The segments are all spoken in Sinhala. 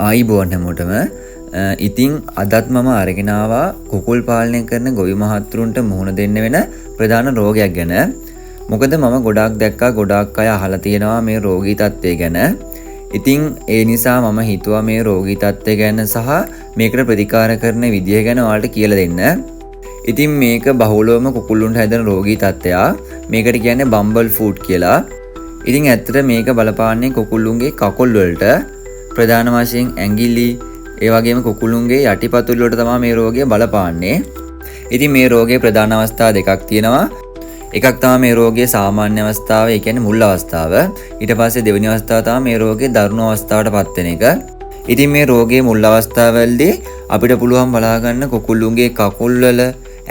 ආයිබෝන් හැමෝටම. ඉතින් අදත් මම අරගෙන ආවා කුකුල් පාලනය කරන ගොවි මහත්තුරුන්ට මුහුණ දෙන්න වෙන ප්‍රධාන රෝගයක් ගැන. මොකද මම ගොඩාක් දැක්කා ගොඩාක් අය අහලා තියෙනවා මේ රෝගී තත්ත්වය ගැන. ඉතින් ඒ නිසා මම හිතුවා මේ රෝගී තත්ත්වය ගැන සහ මේකට ප්‍රතිකාර කරන විදිය ගැන ඔයාලට කියලා දෙන්න. ඉතින් මේක බහුලවම කුකුළුන්ට හැදෙන රෝගී තත්ත්වයක්. මේකට කියන්නේ බම්බල් ෆූට් කියලා. ඉතින් ඇත්තට මේක බලපාන්නේ කුකුළුන්ගේ කකුල් වලට. ප්‍රධාන වශයෙන් ඇඟිලි ඒ වගේම කුකුළුන්ගේ යටිපතුල් වලට තමයි මේ රෝගය බලපාන්නේ. ඉතින් මේ රෝගයේ ප්‍රධාන අවස්ථා දෙකක් තියෙනවා. එකක් තමයි මේ රෝගයේ සාමාන්‍ය අවස්ථාව, ඒ කියන්නේ මුල් අවස්ථාව. ඊට පස්සේ දෙවෙනි අවස්ථාව තමයි මේ රෝගයේ දරුණු අවස්ථාවටපත් වෙන එක. ඉතින් මේ රෝගයේ මුල් අවස්ථාවවලදී අපිට පුළුවන් බලා ගන්න කුකුළුන්ගේ කකුල් වල,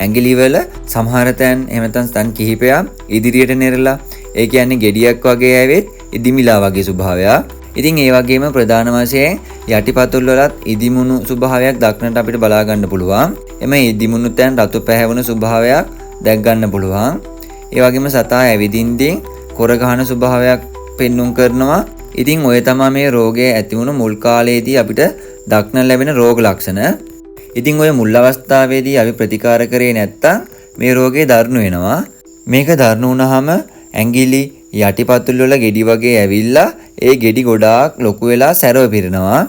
ඇඟිලි වල සමහර තැන් එහෙම නැත්නම් ස්තන් කිහිපයක් ඉදිරියට නෙරලා, ඒ කියන්නේ ගෙඩියක් වගේ ඇවිත් ඉදිමිලා වගේ ස්වභාවයක්. ඉතින් ඒ වගේම ප්‍රධාන වශයෙන් යටිපතුල් වලත් ඉදිමුණු ස්වභාවයක් දක්නට අපිට බලා ගන්න පුළුවන්. එමේ ඉදිමුණු තැන් රතු පැහැවුණු ස්වභාවයක් දැක් ගන්න පුළුවන්. ඒ වගේම සතා ඇවිදින්දී කොර ගහන ස්වභාවයක් පෙන්눔 කරනවා. ඉතින් ඔය තමයි මේ රෝගය ඇති වුණු මුල් කාලයේදී අපිට දක්න ලැබෙන රෝග ලක්ෂණ. ඉතින් ඔය මුල් අවස්ථාවේදී අපි ප්‍රතිකාර කරේ නැත්තම් මේ රෝගේ දරුණු වෙනවා. මේක දරුණු වුණාම ඇඟිලි යටිපතුල් වල ගෙඩි වගේ ඇවිල්ලා ඒ ගෙඩි ගොඩාක් ලොකු වෙලා සැරව පිරෙනවා.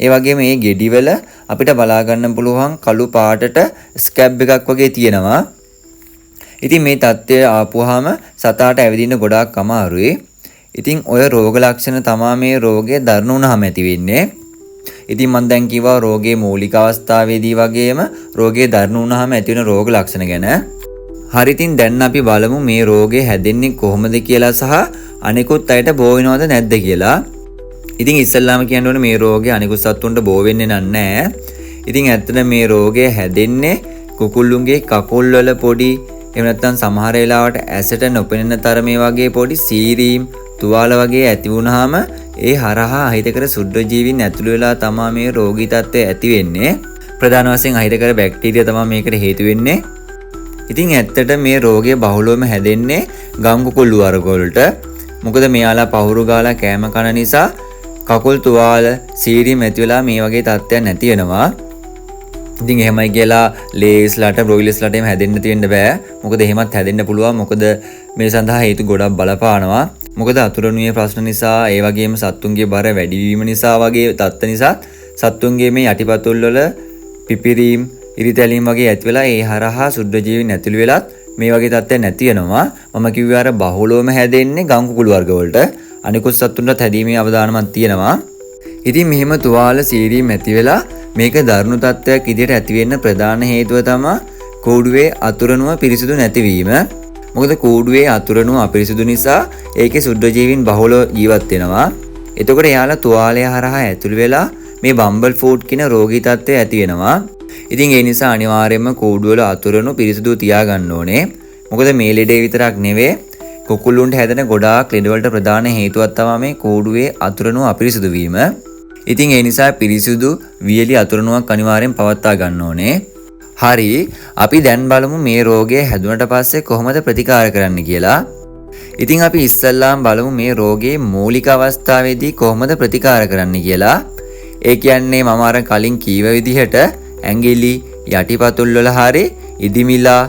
ඒ වගේම මේ ගෙඩි වල අපිට බලා ගන්න පුළුවන් කළු පාටට ස්කැබ් එකක් වගේ තියෙනවා. ඉතින් මේ தත්ත්වය ආපුවාම සතාට ඇවිදින්න ගොඩාක් අමාරුයි. ඉතින් ඔය රෝග ලක්ෂණ තමයි මේ රෝගය දරුණු වුණාම ඇති වෙන්නේ. ඉතින් මම දැන් කිව්වා රෝගයේ මූලික අවස්ථාවේදී වගේම රෝගයේ දරුණු වුණාම ඇති වෙන රෝග ලක්ෂණ ගැන. හරි, ඉතින් දැන් අපි බලමු මේ රෝගේ හැදෙන්නේ කොහොමද කියලා සහ අනිකුත් අයට බෝ වෙනවද නැද්ද කියලා. ඉතින් ඉස්සෙල්ලාම කියන්න ඕනේ මේ රෝගේ අනිකුත් සත්තුන්ට බෝ වෙන්නේ නැහැ. ඉතින් ඇත්තට මේ රෝගය හැදෙන්නේ කුකුළුන්ගේ කකුල් වල පොඩි, එහෙම නැත්නම් සමහර වෙලාවට ඇසට නොපෙනෙන තරමේ වගේ පොඩි සීරීම් තුවාල වගේ ඇති වුනහම ඒ හරහා අහිතකර සුද්ධජීවීන් ඇතුළු වෙලා තමයි මේ රෝගී තත්ත්වය ඇති වෙන්නේ. ප්‍රධාන වශයෙන් අහිතකර බැක්ටීරියා තමයි මේකට හේතු වෙන්නේ. ඉතින් ඇත්තට මේ රෝගය බහුලවම හැදෙන්නේ ගම් කුකුළු වර්ග වලට. මොකද මෙයාලා පහුරු ගාලා කෑම කන නිසා කකුල් තුවාල සීරීම් ඇති වෙලා මේ වගේ තත්ත්වයක් නැති වෙනවා. ඉතින් එහෙමයි කියලා ලේස්ලාට බ්‍රොයිලර්ස්ලාට එහෙම හැදෙන්න තියෙන්න බෑ. මොකද එහෙමත් හැදෙන්න පුළුවන්. මොකද මේ සඳහා හේතු ගොඩක් බලපානවා. මොකද අතුරුණුවේ ප්‍රශ්න නිසා, ඒ වගේම සත්තුන්ගේ බර වැඩි වීම නිසා වගේ තත්ත්ව නිසා සත්තුන්ගේ මේ යටිපතුල් වල පිපිරීම්, ඉරිතැලීම් වගේ ඇති වෙලා ඒ හරහා සුද්ධජීවීන් ඇතුළු වෙලත් මේ වගේ තත්ත්වයක් නැති වෙනවා. මම කිව්වේ අර බහුලවම හැදෙන්නේ ගම් කුකුළු වර්ග වලට. අනිකුත් සත්තුන්ටත් හැදීමේ අවදානමක් තියෙනවා. ඉතින් මෙහෙම තුවාල සීරීම් ඇති වෙලා මේක දරුණු තත්ත්වයක් විදිහට ඇති වෙන්න ප්‍රධාන හේතුව තමයි කූඩුවේ අතුරුණුව පිරිසිදු නැතිවීම. මොකද කූඩුවේ අතුරුණුව අපිරිසිදු නිසා ඒකේ සුද්ධජීවීන් බහුලව ජීවත් වෙනවා. එතකොට එයාලා තුවාලය හරහා ඇතුළු වෙලා මේ බම්බල් ෆූට් කියන රෝගී තත්ත්වය ඇති වෙනවා. ඉතින් ඒ නිසා අනිවාර්යයෙන්ම කූඩුවල අතුරුණු පිරිසිදු තියාගන්න ඕනේ. මොකද මේ ලෙඩේ විතරක් නෙවෙයි කුකුළුන්ට හැදෙන ගොඩාක් ලෙඩ වලට ප්‍රධාන හේතුවක් තමයි මේ කූඩුවේ අතුරුණු අපිරිසිදු වීම. ඉතින් ඒ නිසා පිරිසිදු වියලි අතුරුණුවක් අනිවාර්යෙන් පවත්වා ගන්න ඕනේ. හරි, අපි දැන් බලමු මේ රෝගය හැදුනට පස්සේ කොහොමද ප්‍රතිකාර කරන්න කියලා. ඉතින් අපි ඉස්සල්ලාම බලමු මේ රෝගයේ මූලික අවස්ථාවේදී කොහොමද ප්‍රතිකාර කරන්න කියලා. ඒ කියන්නේ මම අර කලින් කීව විදිහට ඇඟිලි යටිපතුල් වල හරි ඉදිමිලා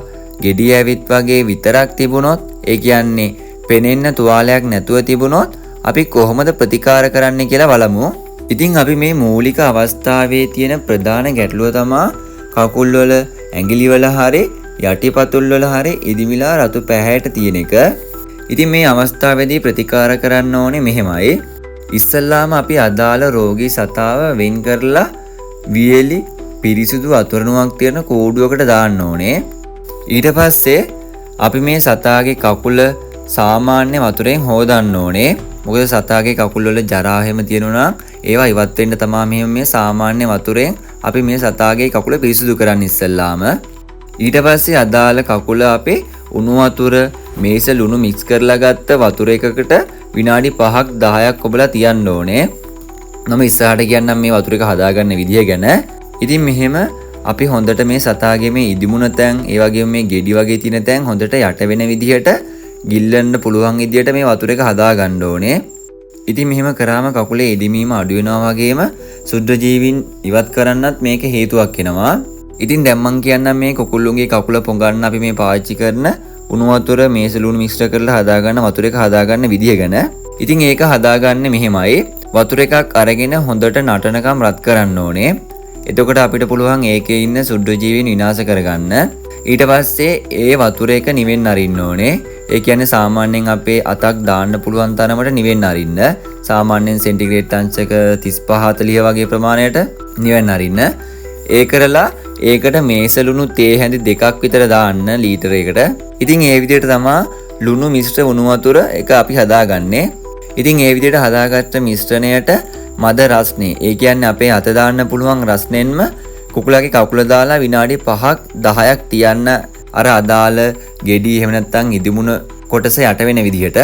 ගෙඩි ඇවිත් වගේ විතරක් තිබුණොත්, ඒ කියන්නේ පෙනෙන්න තුවාලයක් නැතුව තිබුණොත් අපි කොහොමද ප්‍රතිකාර කරන්න කියලා බලමු. ඉතින් අපි මේ මූලික අවස්ථාවේ තියෙන ප්‍රධාන ගැටලුව තමයි කකුල් වල, ඇඟිලි වල හරි යටිපතුල් වල හරි ඉදිමිලා රතු පැහැයට තියෙන එක. ඉතින් මේ අවස්ථාවේදී ප්‍රතිකාර කරන්න ඕනේ මෙහෙමයි. ඉස්සල්ලාම අපි අදාළ රෝගී සතාව වෙන් කරලා වියලි පිරිසිදු අතුරුණුවක් තියෙන කූඩුවකට දාන්න ඕනේ. ඊට පස්සේ අපි මේ සතාගේ කකුල සාමාන්‍ය වතුරෙන් හොදන්න ඕනේ. මොකද සතාගේ කකුල් වල ජරා හැම තියෙනවා නම් ඒවා ඉවත් වෙන්න තමයි මෙහෙම මේ සාමාන්‍ය වතුරෙන් අපි මේ සතාගේ කකුල පිරිසිදු කරන්න ඉස්සෙල්ලාම. ඊට පස්සේ අදාළ කකුල අපි උණු වතුර, මේස ලුණු මික්ස් කරලා ගත්ත වතුර එකකට විනාඩි 5ක් 10ක් ඔබලා තියන්න ඕනේ. මම ඉස්සරහට කියන්නම් මේ වතුර එක හදාගන්න විදිය ගැන. ඉතින් මෙහෙම අපි හොඳට මේ සතාගේ මේ ඉදිමුණ තැන්, ඒ වගේම මේ ගෙඩි වගේ තියෙන තැන් හොඳට යට වෙන විදිහට ගිල්ලන්න පුළුවන් විදිහට මේ වතුර එක හදාගන්න ඕනේ. ඉතින් මෙහෙම කරාම කකුලේ ඉදිමීම අඩු වෙනවා වගේම සුද්ධ ජීවීන් ඉවත් කරන්නත් මේක හේතුවක් වෙනවා. ඉතින් දැන් මම කියන්නම් මේ කුකුල්ලුන්ගේ කකුල පොඟන්න අපි මේ පාවිච්චි කරන උණු වතුර මේස ලුණු මිශ්‍ර කරලා හදාගන්න වතුර එක හදාගන්න විදිය ගැන. ඉතින් ඒක හදාගන්නේ මෙහෙමයි. වතුර එකක් අරගෙන හොඳට නටනකම් රත් කරන්න ඕනේ. එතකොට අපිට පුළුවන් ඒකේ ඉන්න සුද්ධ ජීවීන් විනාශ කරගන්න. ඊට පස්සේ ඒ වතුර එක නිවෙන්න අරින්න ඕනේ. ඒ කියන්නේ සාමාන්‍යයෙන් අපේ අතක් දාන්න පුළුවන් තරමට නිවෙන්න අරින්න. සාමාන්‍යයෙන් සෙන්ටිග්‍රේඩ් අංශක 35 40 වගේ ප්‍රමාණයට නිවෙන්න අරින්න. ඒ කරලා ඒකට මේස ලුණු තේ හැඳි දෙකක් විතර දාන්න ලීටරයකට. ඉතින් ඒ විදිහට තමයි ලුණු මිශ්‍ර උණු වතුර එක අපි හදාගන්නේ. ඉතින් ඒ විදිහට හදාගත්ත මිශ්‍රණයට මද රස්නේ. ඒ කියන්නේ අපේ අත දාන්න පුළුවන් රස්නෙන්ම කුකුලගේ කකුල දාලා විනාඩි 5ක් 10ක් තියන්න අර අදාළ ගෙඩි එහෙම නැත්නම් ඉදිමුණ කොටස යට වෙන විදිහට.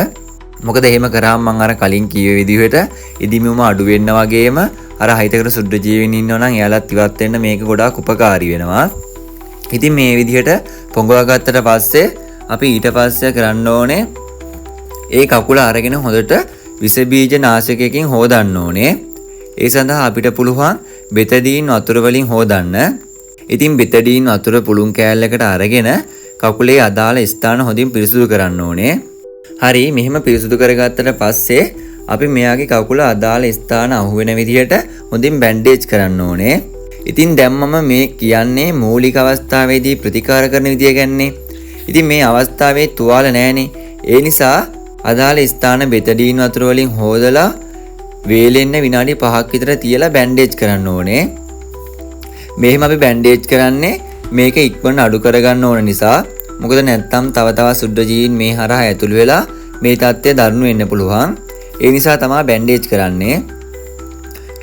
මොකද එහෙම කරාම මම අර කලින් කිව්ව විදිහට ඉදිමුම අඩු වෙන්න වගේම අර හිතකට සුද්ධ ජීවීන් ඉන්නවා නම් එයාලත් ඉවත් වෙන්න මේක ගොඩාක් උපකාරී වෙනවා. ඉතින් මේ විදිහට පොඟවා ගත්තට පස්සේ අපි ඊට පස්සේ කරන්න ඕනේ ඒ කකුල අරගෙන හොඳට විස බීජ නාශකයකින් හොදන්න ඕනේ. ඒ සඳහා අපිට පුළුවන් බෙතඩීන් වතුර වලින් හොදන්න. ඉතින් බෙතඩීන් වතුර පුළුන් කෑල්ලකට අරගෙන කකුලේ අදාළ ස්ථාන හොඳින් පිරිසිදු කරන්න ඕනේ. හරි මෙහෙම පිරිසිදු කරගත්තට පස්සේ අපි මෙයාගේ කකුල අදාළ ස්ථාන අහුවෙන විදිහට හොඳින් බැන්ඩේජ් කරන්න ඕනේ. ඉතින් දැන් මම මේ කියන්නේ මූලික අවස්ථාවේදී ප්‍රතිකාර කරන විදිය ගැන්නේ. ඉතින් මේ අවස්ථාවේ තුවාල නැහැනේ. ඒ නිසා අදාළ ස්ථාන බෙතඩීන් වතුර වලින් හොදලා වේලෙන්න විනාඩි 5ක් විතර තියලා බැන්ඩේජ් කරන්න ඕනේ. මෙහෙම අපි බැන්ඩේජ් කරන්නේ මේක ඉක්මනට අඩු කරගන්න ඕන නිසා. මොකද නැත්තම් තව තවත් සුද්ධ ජීවීන් මේ හරහා ඇතුළු වෙලා මේ තත්ත්වය දරුණු වෙන්න පුළුවන්. ඒ නිසා තමයි බැන්ඩේජ් කරන්නේ.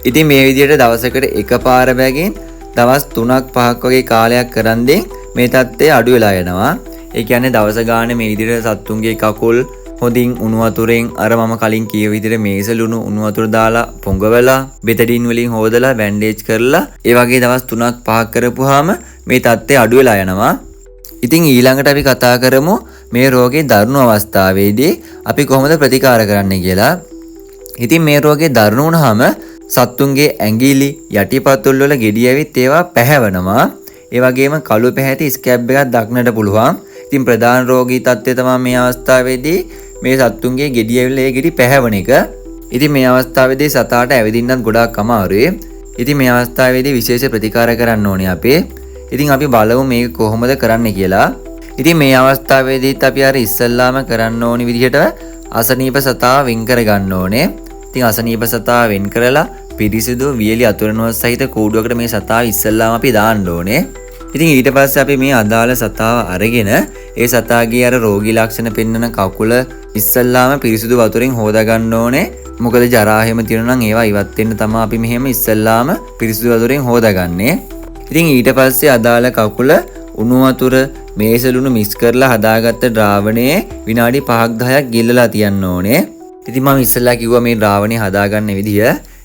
ඉතින් මේ විදිහට දවසකට එකපාර බැගින් දවස් 3ක් 5ක් වගේ කාලයක් කරන්දී මේ තත්ත්වය අඩු වෙලා යනවා. ඒ කියන්නේ දවස ගානේ මේ විදිහට සත්තුන්ගේ කකුල් හොඳින් උණු වතුරෙන් අර මම කලින් කිය විදිහට මේස ලුණු උණු වතුර දාලා පොඟවලා බෙතඩින් වලින් හොදලා බැන්ඩේජ් කරලා ඒ වගේ දවස් 3ක් 5ක් කරපුවාම මේ තත්ත්වය අඩු වෙලා යනවා. ඉතින් ඊළඟට අපි කතා කරමු මේ රෝගේ දරුණු අවස්ථාවේදී අපි කොහොමද ප්‍රතිකාර කරන්න කියලා. ඉතින් මේ රෝගේ දරුණු වුණාම සත්තුන්ගේ ඇඟිලි යටිපතුල් වල ගෙඩි ඇවිත් ඒවා පැහැවෙනවා. ඒ වගේම කළු පැහැති ස්කැබ් එකක් දක්නට පුළුවන්. ඉතින් ප්‍රධාන රෝගී තත්ත්වය තමයි මේ අවස්ථාවේදී මේ සත්තුන්ගේ ගෙඩි ඇවිල්ලා ඒ ගෙඩි පැහැවෙන එක. ඉතින් මේ අවස්ථාවේදී සතාට ඇවිදින්නත් ගොඩාක් අමාරුයි. ඉතින් මේ අවස්ථාවේදී විශේෂ ප්‍රතිකාර කරන්න ඕනේ අපි. ඉතින් අපි බලමු මේක කොහොමද කරන්න කියලා. ඉතින් මේ අවස්ථාවේදීත් අපි අර ඉස්සල්ලාම කරන්න ඕනි විදිහට අසනීප සතා වෙන් කර ගන්න ඕනේ. ඉතින් අසනීප සතා වෙන් කරලා පිරිසිදු වියලි අතුරුනුවක් සහිත කූඩුවකට මේ සතාව ඉස්සල්ලාම අපි දාන්න ඕනේ. ඉතින් ඊට පස්සේ අපි මේ අදාළ සතාව අරගෙන ඒ සතාගේ අර රෝගී ලක්ෂණ පෙන්වන කකුල ඉස්සල්ලාම පිරිසිදු වතුරෙන් හොදා ගන්න ඕනේ. මොකද ජරා එහෙම තියෙනවා නම් ඒවා ඉවත් වෙන්න තමයි අපි මෙහෙම ඉස්සල්ලාම පිරිසිදු වතුරෙන් හොදාගන්නේ. ඉතින් ඊට පස්සේ අදාළ කකුල උණු වතුර මේස ලුණු මික්ස් කරලා හදාගත්ත ද්‍රාවණයේ විනාඩි 5ක් 10ක් ගිල්ලලා තියන්න ඕනේ. ඉතින් මම ඉස්සෙල්ලා කිව්වා මේ ද්‍රාවණය හදාගන්න විදිය.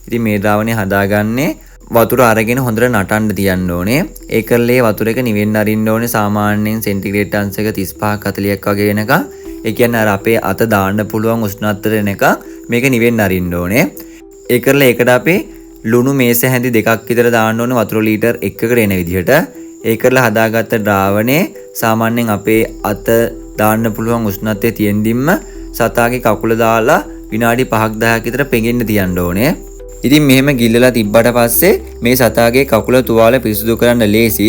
ඉතින් මේ ද්‍රාවණය හදාගන්නේ වතුර අරගෙන හොඳට නටන්න තියන්න ඕනේ. ඒ කරලේ වතුර එක නිවෙන්න අරින්න ඕනේ සාමාන්‍යයෙන් සෙන්ටිග්‍රේඩ් අංශක 35ක් 40ක් වගේ වෙනකන්. ඒ කියන්නේ අර අපේ අත දාන්න පුළුවන් උෂ්ණත්වයට එනකන් මේක නිවෙන්න අරින්න ඕනේ. ඒ කරලා ඒකට අපි ලුණු මේස හැඳි දෙකක් විතර දාන්න ඕනේ වතුර ලීටර් 1කට එන විදිහට. ඒ කරලා හදාගත්ත ද්‍රාවණේ සාමාන්‍යයෙන් අපේ අත දාන්න පුළුවන් උෂ්ණත්වයේ තියෙන්දින්ම සතාගේ කකුල දාලා විනාඩි 5ක් 10ක් විතර පෙඟෙන්න තියන්න ඕනේ. ඉතින් මෙහෙම ගිල්ලලා තිබ්බට පස්සේ මේ සතාගේ කකුල තුවාල පිරිසිදු කරන්න ලේසි.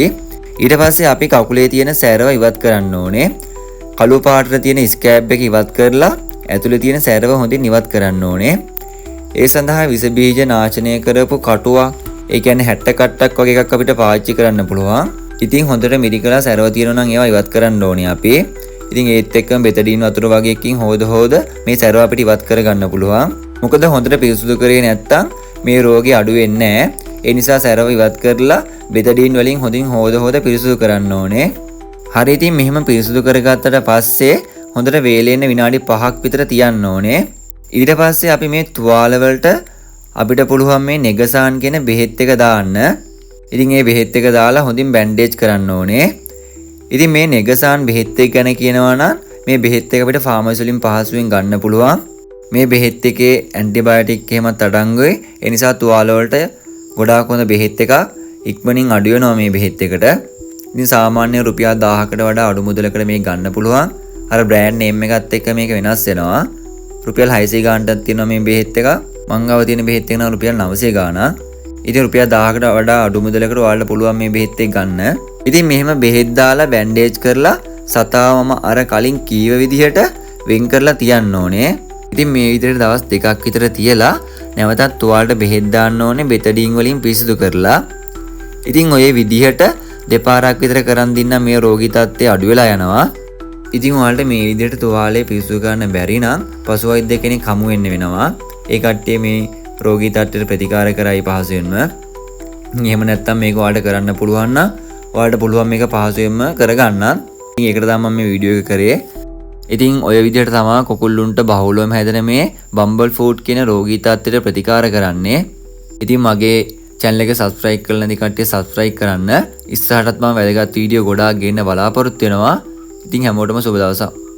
ඊට පස්සේ අපි කකුලේ තියෙන සැරව ඉවත් කරන්න ඕනේ. කළු පාටට තියෙන ස්කැබ් එක ඉවත් කරලා ඇතුලේ තියෙන සැරව හොඳින් ඉවත් කරන්න ඕනේ. ඒ සඳහා විස බීජ නාශනය කරපු කටුවක්, ඒ කියන්නේ 60 කට්ටක් වගේ එකක් අපිට පාවිච්චි කරන්න පුළුවන්. ඉතින් හොඳට මිරිකලා සැරව තියෙනවා නම් ඒවා ඉවත් කරන්න ඕනේ අපි. ඉතින් ඒත් එක්කම බෙතඩින් වතුර වගේ එකකින් හොද මේ සැරව අපිට ඉවත් කරගන්න පුළුවන්. මොකද හොඳට පිරිසුදු කරේ නැත්තම් මේ රෝගේ අඩු වෙන්නේ නැහැ. ඒ නිසා සැරව ඉවත් කරලා බෙතඩින් වලින් හොඳින් හොද පිරිසුදු කරන්න ඕනේ. හරි ඉතින් මෙහෙම පිරිසුදු කරගත්තට පස්සේ හොඳට වේලෙන්න විනාඩි 5ක් විතර තියන්න ඕනේ. ඊට පස්සේ අපි මේ තුවාල වලට අපිට පුළුවන් මේ නෙගසාන් කියන බෙහෙත් එක දාන්න. ඉතින් මේ බෙහෙත් එක දාලා හොඳින් බැන්ඩේජ් කරන්න ඕනේ. ඉතින් මේ නෙගසාන් බෙහෙත් එක ගැන කියනවා නම් මේ බෙහෙත් එක අපිට ෆාමසි වලින් පහසුවෙන් ගන්න පුළුවන්. මේ බෙහෙත් එකේ ඇන්ටිබයොටික් එහෙමත් අඩංගුයි. ඒ නිසා තුවාල වලට ගොඩාක් හොඳ බෙහෙත් එකක්. ඉක්මනින් අඩු වෙනවා මේ බෙහෙත් එකට. ඉතින් සාමාන්‍ය රුපියල් 1000කට වඩා අඩු මුදලකට මේක ගන්න පුළුවන්. අර බ්‍රෑන්ඩ් නේම් එකත් එක්ක මේක වෙනස් වෙනවා. රුපියල් 600 ගානටත් තියෙනවා මේ බෙහෙත් එක. මං ගාව තියෙන බෙහෙත් එක නම් රුපියල් 900 ගානක්. ඉතින් රුපියල් 1000කට වඩා අඩු මුදලකට ඔයාලට පුළුවන් මේ බෙහෙත් එක ගන්න. ඉතින් මෙහෙම බෙහෙත් දාලා බෑන්ඩේජ් කරලා සතාවම අර කලින් කීව විදිහට වෙන් කරලා තියන්න ඕනේ. ඉතින් මේ විදිහට දවස් 2ක් විතර තියලා නැවතත් ඔයාලට බෙහෙත් දාන්න ඕනේ බෙතඩින් වලින් පිරිසිදු කරලා. ඉතින් ඔය විදිහට දෙපාරක් විතර කරන් දින්න මේ රෝගී තත්ත්වය අඩු වෙලා යනවා. ඉතින් ඔයාලට මේ විදිහට තුවාලේ පිරිසිදු කරන්න බැරි නම් පසු වෛද්‍ය කෙනෙක් හමු වෙන්න වෙනවා. ඒ කට්ටිය මේ රෝගී තත්ත්වයට ප්‍රතිකාර කරයි පහසුවෙන්ම. එහෙම නැත්නම් මේක ඔයාලට කරන්න පුළුවන් නම් ඔයාලට පුළුවන් මේක පහසුවෙන්ම කරගන්න. ඉතින් ඒකට තමයි මම මේ වීඩියෝ එක කරේ. ඉතින් ඔය විදිහට තමයි කුකුල්ලුන්ට බහුලවම හැදෙන මේ බම්බල් ෆූඩ් කියන රෝගී තත්ත්වයට ප්‍රතිකාර කරන්නේ. ඉතින් මගේ channel එක subscribe කරලා නැති කට්ටිය subscribe කරන්න. ඉස්සරහටත් මම වැදගත් වීඩියෝ ගොඩාක් ගේන්න බලාපොරොත්තු වෙනවා. ඉතින් හැමෝටම සුබ දවසක්.